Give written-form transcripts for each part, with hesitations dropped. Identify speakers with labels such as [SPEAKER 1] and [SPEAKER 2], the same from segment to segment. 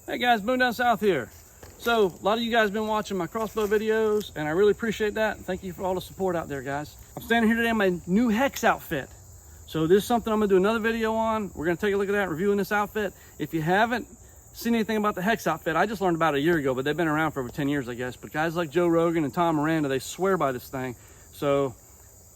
[SPEAKER 1] Hey guys, Boone down south here. So a lot of you guys have been watching my crossbow videos and I really appreciate that. Thank you for all the support out there, guys. I'm standing here today in my new hex outfit. So this is something I'm gonna do another video on. We're gonna take a look at that, reviewing this outfit. If you haven't seen anything about the hex outfit, I just learned about it a year ago, but they've been around for over 10 years, I guess. But guys like Joe Rogan and Tom Miranda, they swear by this thing. So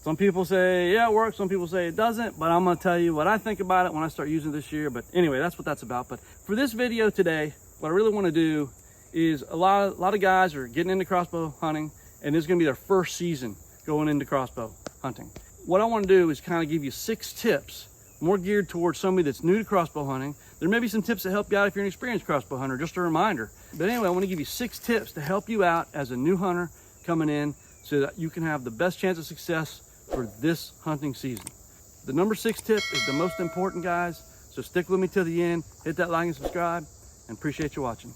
[SPEAKER 1] some people say, yeah, it works. Some people say it doesn't, but I'm gonna tell you what I think about it when I start using it this year. But anyway, that's what that's about. But for this video today, what I really wanna do is a lot of guys are getting into crossbow hunting, and this is gonna be their first season going into crossbow hunting. What I wanna do is kind of give you 6 tips, more geared towards somebody that's new to crossbow hunting. There may be some tips that help you out if you're an experienced crossbow hunter, just a reminder. But anyway, I wanna give you 6 tips to help you out as a new hunter coming in so that you can have the best chance of success for this hunting season. The number 6 tip is the most important, guys. So stick with me till the end, hit that like and subscribe, and appreciate you watching.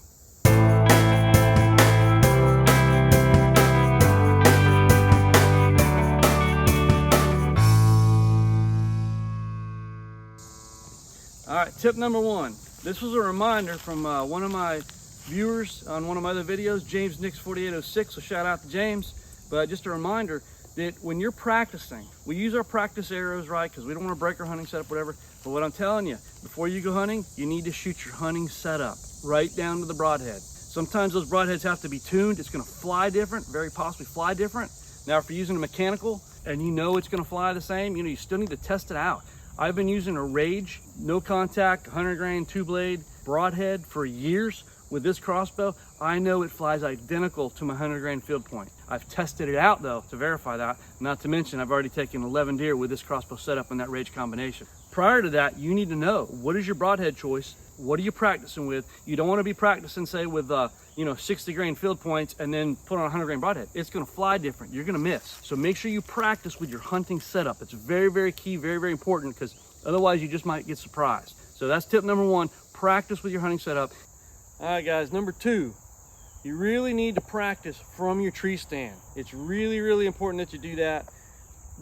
[SPEAKER 1] All right, tip number 1. This was a reminder from one of my viewers on one of my other videos, James Nix 4806, so shout out to James. But just a reminder that when you're practicing, we use our practice arrows, right? Because we don't want to break our hunting setup, whatever. But what I'm telling you, before you go hunting, you need to shoot your hunting setup right down to the broadhead. Sometimes those broadheads have to be tuned. It's gonna fly different, very possibly fly different. Now, if you're using a mechanical and you know it's gonna fly the same, you still need to test it out. I've been using a Rage, no contact, 100 grain, 2-blade broadhead for years with this crossbow. I know it flies identical to my 100 grain field point. I've tested it out though to verify that. Not to mention, I've already taken 11 deer with this crossbow setup and that Rage combination. Prior to that, you need to know, what is your broadhead choice? What are you practicing with? You don't want to be practicing, say, with 60 grain field points and then put on a 100 grain broadhead. It's going to fly different. You're going to miss. So make sure you practice with your hunting setup. It's very, very key, very, very important, because otherwise you just might get surprised. So that's tip number 1, practice with your hunting setup. All right, guys, number 2, you really need to practice from your tree stand. It's really, really important that you do that.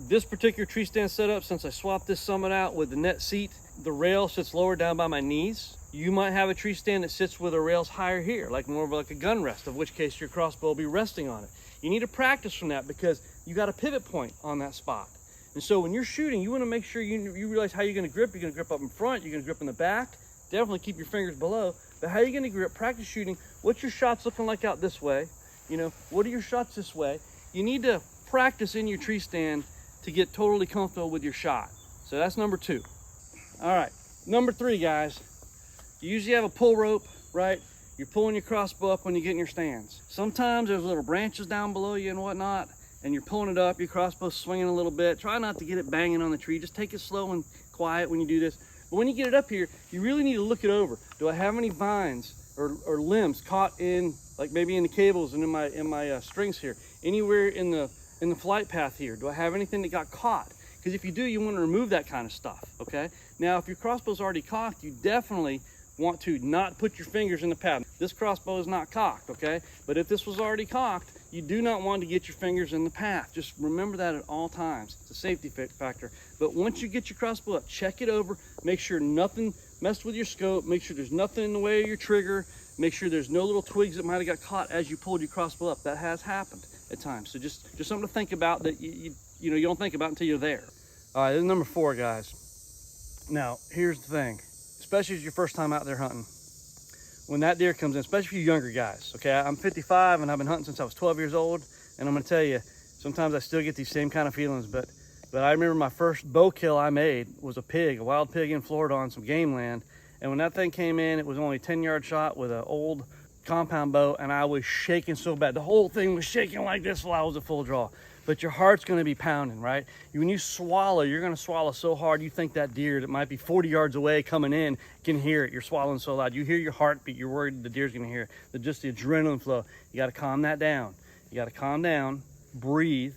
[SPEAKER 1] This particular tree stand setup, since I swapped this Summit out with the net seat, the rail sits lower down by my knees. You might have a tree stand that sits with the rails higher here, like more of like a gun rest, of which case your crossbow will be resting on it. You need to practice from that because you got a pivot point on that spot. And so when you're shooting, you want to make sure you realize how you're going to grip. You're going to grip up in front, you're going to grip in the back. Definitely keep your fingers below. But how are you going to grip? Practice shooting. What's your shots looking like out this way? What are your shots this way? You need to practice in your tree stand to get totally comfortable with your shot. So that's number 2. All right, number 3, guys. You usually have a pull rope, right? You're pulling your crossbow up when you get in your stands. Sometimes there's little branches down below you and whatnot, and you're pulling it up, your crossbow's swinging a little bit. Try not to get it banging on the tree. Just take it slow and quiet when you do this. But when you get it up here, you really need to look it over. Do I have any vines or limbs caught in, like maybe in the cables and in my strings here? Anywhere in the flight path here? Do I have anything that got caught? Because if you do, you want to remove that kind of stuff, okay? Now, if your crossbow's already cocked, you definitely want to not put your fingers in the path. This crossbow is not cocked, okay? But if this was already cocked, you do not want to get your fingers in the path. Just remember that at all times. It's a safety factor. But once you get your crossbow up, check it over. Make sure nothing messed with your scope. Make sure there's nothing in the way of your trigger. Make sure there's no little twigs that might have got caught as you pulled your crossbow up. That has happened at times. So just something to think about that you don't think about until you're there. All right, this is number 4, guys. Now, here's the thing. Especially if it's your first time out there hunting. When that deer comes in, especially for you younger guys, okay? I'm 55 and I've been hunting since I was 12 years old. And I'm gonna tell you, sometimes I still get these same kind of feelings, but I remember my first bow kill I made was a wild pig in Florida on some game land. And when that thing came in, it was only a 10-yard shot with an old compound bow, and I was shaking so bad. The whole thing was shaking like this while I was at full draw. But your heart's gonna be pounding, right? When you swallow, you're gonna swallow so hard, you think that deer that might be 40 yards away coming in can hear it. You're swallowing so loud. You hear your heartbeat, you're worried the deer's gonna hear it. Just the adrenaline flow. You gotta calm that down. You gotta calm down, breathe,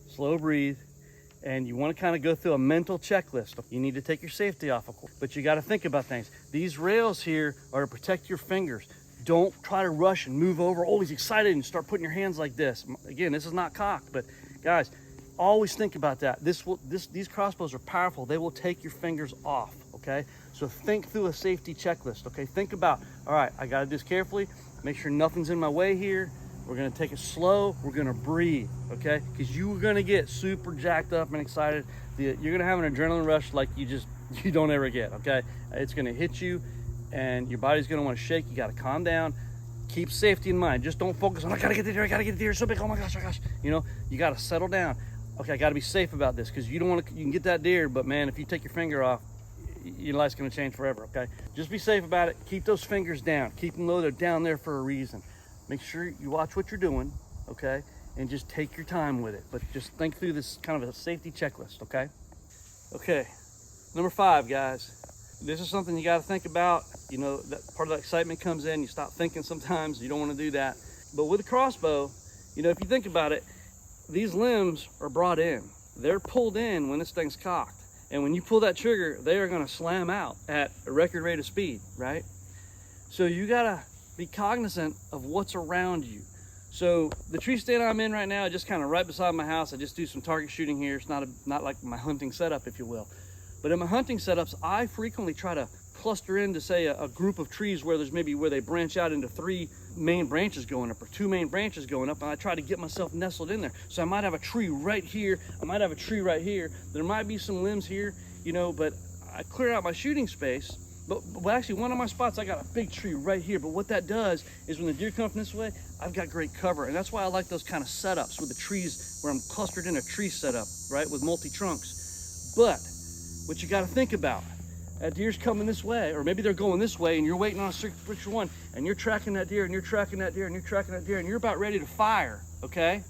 [SPEAKER 1] slow breathe, and you wanna kinda go through a mental checklist. You need to take your safety off, of course, but you gotta think about things. These rails here are to protect your fingers. Don't try to rush and move over, always excited and start putting your hands like this. Again, this is not cocked, but guys, always think about that. These crossbows are powerful. They will take your fingers off, okay? So think through a safety checklist, okay? Think about, all right, I gotta do this carefully, make sure nothing's in my way here. We're gonna take it slow, we're gonna breathe, okay? Because you're gonna get super jacked up and excited. You're gonna have an adrenaline rush like you don't ever get, okay? It's gonna hit you and your body's gonna wanna shake. You gotta calm down. Keep safety in mind. Just don't focus on, I gotta get the deer, I gotta get the deer, so big, oh my gosh. You know, you gotta settle down. Okay, I gotta be safe about this, because you don't want to, you can get that deer, but man, if you take your finger off, your life's gonna change forever, okay? Just be safe about it. Keep those fingers down. Keep them low, they're down there for a reason. Make sure you watch what you're doing, okay? And just take your time with it. But just think through this kind of a safety checklist, okay? Okay, number 5, guys. This is something you gotta think about. You know, that part of that excitement comes in, you stop thinking sometimes, you don't wanna do that. But with a crossbow, you know, if you think about it, these limbs are brought in. They're pulled in when this thing's cocked. And when you pull that trigger, they are gonna slam out at a record rate of speed, right? So you gotta be cognizant of what's around you. So the tree stand I'm in right now, just kind of right beside my house. I just do some target shooting here. It's not like my hunting setup, if you will. But in my hunting setups, I frequently try to cluster into, say, a group of trees where there's maybe where they branch out into 3 main branches going up or 2 main branches going up, and I try to get myself nestled in there. So I might have a tree right here, I might have a tree right here, there might be some limbs here, you know, but I clear out my shooting space. But actually, one of my spots, I got a big tree right here. But what that does is when the deer come from this way, I've got great cover. And that's why I like those kind of setups with the trees where I'm clustered in a tree setup, right, with multi-trunks. But what you got to think about, that deer's coming this way, or maybe they're going this way, and you're waiting on a particular one, and you're tracking that deer, and you're tracking that deer, and you're tracking that deer, and you're about ready to fire, okay?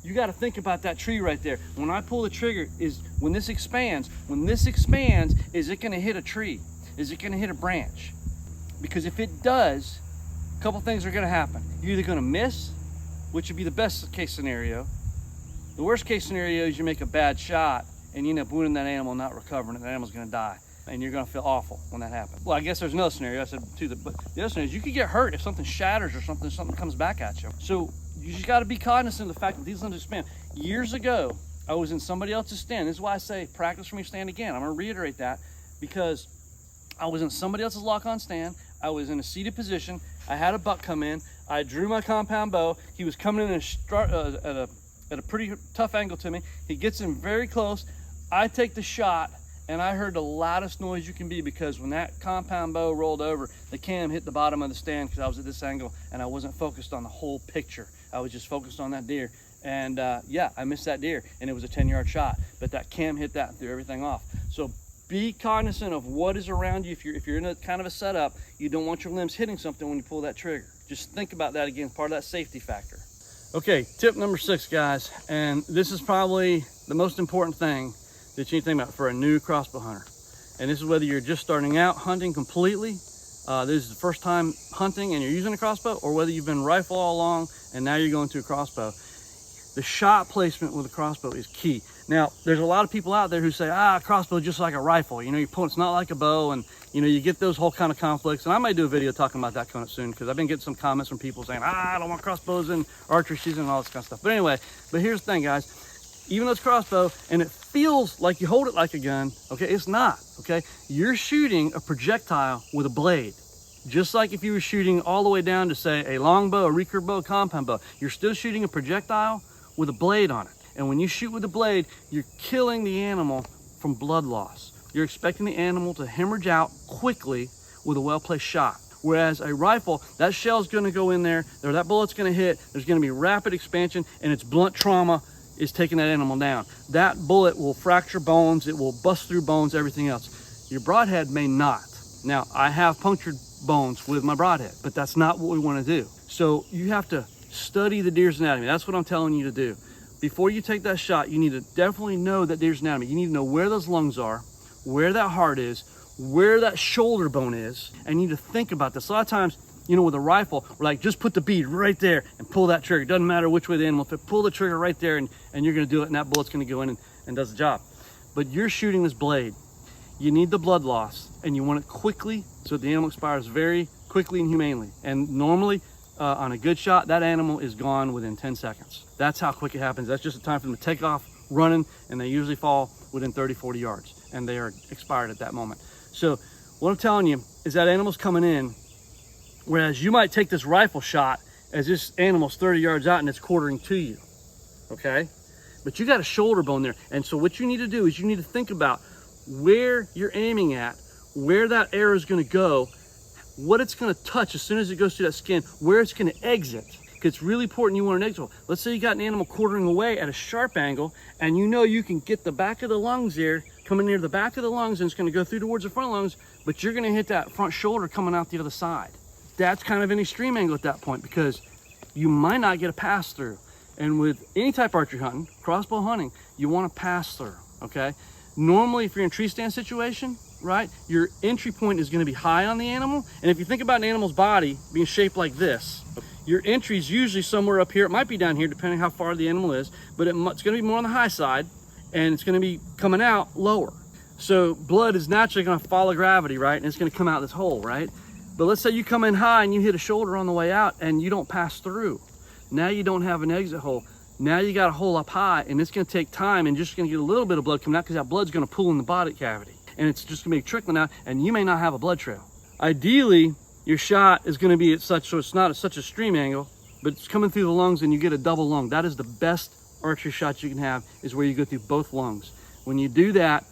[SPEAKER 1] You got to think about that tree right there. When I pull the trigger, is when this expands, is it going to hit a tree? Is it going to hit a branch? Because if it does, a couple things are going to happen. You're either going to miss, which would be the best case scenario. The worst case scenario is you make a bad shot and you end up wounding that animal, not recovering it. That animal's going to die, and you're going to feel awful when that happens. Well, I guess there's another scenario. I said too, but the other scenario is you could get hurt if something shatters or something comes back at you. So you just got to be cognizant of the fact that these limbs expand. Years ago, I was in somebody else's stand. This is why I say practice for me, stand again. I'm going to reiterate that because I was in somebody else's lock-on stand. I was in a seated position. I had a buck come in. I drew my compound bow. He was coming in at a pretty tough angle to me. He gets in very close. I take the shot, and I heard the loudest noise you can be, because when that compound bow rolled over, the cam hit the bottom of the stand because I was at this angle and I wasn't focused on the whole picture. I was just focused on that deer. And yeah, I missed that deer, and it was a 10-yard shot, but that cam hit that and threw everything off. So be cognizant of what is around you. If you're in a kind of a setup, you don't want your limbs hitting something when you pull that trigger. Just think about that again, part of that safety factor. Okay, tip number 6, guys, and this is probably the most important thing that you need to think about for a new crossbow hunter. And this is whether you're just starting out hunting completely, this is the first time hunting and you're using a crossbow, or whether you've been rifle all along and now you're going to a crossbow. The shot placement with a crossbow is key. Now, there's a lot of people out there who say, a crossbow is just like a rifle. You know, you pull, it's not like a bow, and you know, you get those whole kind of conflicts. And I might do a video talking about that coming up soon, because I've been getting some comments from people saying, I don't want crossbows in archery season and all this kind of stuff. But anyway, here's the thing, guys. Even though it's crossbow and it feels like you hold it like a gun, okay, it's not, okay? You're shooting a projectile with a blade. Just like if you were shooting all the way down to, say, a longbow, a recurve bow, compound bow, you're still shooting a projectile with a blade on it. And when you shoot with the blade, you're killing the animal from blood loss. You're expecting the animal to hemorrhage out quickly with a well-placed shot. Whereas a rifle, that shell's gonna go in there, or that bullet's gonna hit, there's gonna be rapid expansion, and its blunt trauma is taking that animal down. That bullet will fracture bones, it will bust through bones, everything else. Your broadhead may not. Now, I have punctured bones with my broadhead, but that's not what we wanna do. So you have to study the deer's anatomy. That's what I'm telling you to do. Before you take that shot, you need to definitely know that deer's anatomy. You need to know where those lungs are, where that heart is, where that shoulder bone is, and you need to think about this. A lot of times, you know, with a rifle, we're like, just put the bead right there and pull that trigger. It doesn't matter which way the animal, pull the trigger right there and you're gonna do it, and that bullet's gonna go in and does the job. But you're shooting this blade. You need the blood loss, and you want it quickly so the animal expires very quickly and humanely. And normally, on a good shot, that animal is gone within 10 seconds. That's how quick it happens. That's just the time for them to take off running, and they usually fall within 30, 40 yards, and they are expired at that moment. So what I'm telling you is that animal's coming in, whereas you might take this rifle shot as this animal's 30 yards out and it's quartering to you, okay? But you got a shoulder bone there. And so what you need to do is you need to think about where you're aiming at, where that arrow is gonna go, what it's gonna touch as soon as it goes through that skin, where it's gonna exit. Because it's really important you want an exit hole. Let's say you got an animal quartering away at a sharp angle, and you know you can get the back of the lungs there, coming near the back of the lungs, and it's gonna go through towards the front lungs, but you're gonna hit that front shoulder coming out the other side. That's kind of an extreme angle at that point, because you might not get a pass through. And with any type of archery hunting, crossbow hunting, you want to pass through, okay? Normally, if you're in a tree stand situation, right, your entry point is going to be high on the animal. And if you think about an animal's body being shaped like this, your entry is usually somewhere up here. It might be down here, depending how far the animal is, but it's going to be more on the high side, and it's going to be coming out lower. So blood is naturally going to follow gravity, right? And it's going to come out this hole, right? But let's say you come in high and you hit a shoulder on the way out and you don't pass through. Now you don't have an exit hole. Now you got a hole up high, and it's gonna take time, and just gonna get a little bit of blood coming out, because that blood's gonna pool in the body cavity. And it's just gonna be trickling out, and you may not have a blood trail. Ideally, your shot is gonna be at such, so it's not at such a stream angle, but it's coming through the lungs and you get a double lung. That is the best archery shot you can have, is where you go through both lungs. When you do that,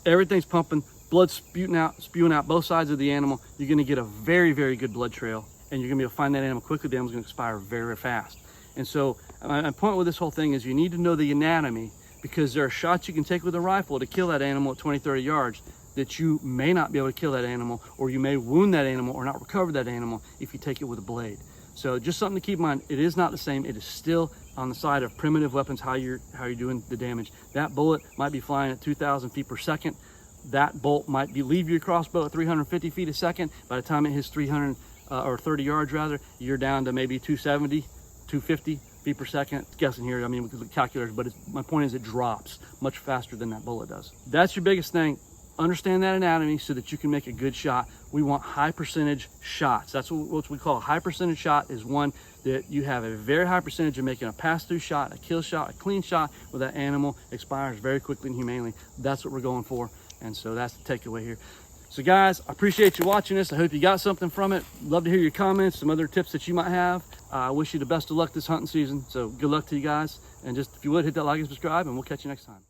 [SPEAKER 1] everything's pumping, blood spewing out both sides of the animal. You're gonna get a very, very good blood trail, and you're gonna be able to find that animal quickly. The animal's gonna expire very, very fast. And so my point with this whole thing is you need to know the anatomy, because there are shots you can take with a rifle to kill that animal at 20, 30 yards that you may not be able to kill that animal, or you may wound that animal or not recover that animal if you take it with a blade. So just something to keep in mind. It is not the same. It is still on the side of primitive weapons, how you're doing the damage. That bullet might be flying at 2,000 feet per second. That bolt might leave your crossbow at 350 feet a second. By the time it hits 300 or 30 yards rather, you're down to maybe 270, 250 feet per second. Guessing here, I mean, with the calculators, but my point is it drops much faster than that bullet does. That's your biggest thing. Understand that anatomy so that you can make a good shot. We want high percentage shots. That's what we call a high percentage shot, is one that you have a very high percentage of making a pass-through shot, a kill shot, a clean shot, where that animal expires very quickly and humanely. That's what we're going for. And so that's the takeaway here. So guys, I appreciate you watching this. I hope you got something from it. Love to hear your comments, some other tips that you might have. I wish you the best of luck this hunting season. So good luck to you guys. And just, if you would, hit that like and subscribe, and we'll catch you next time.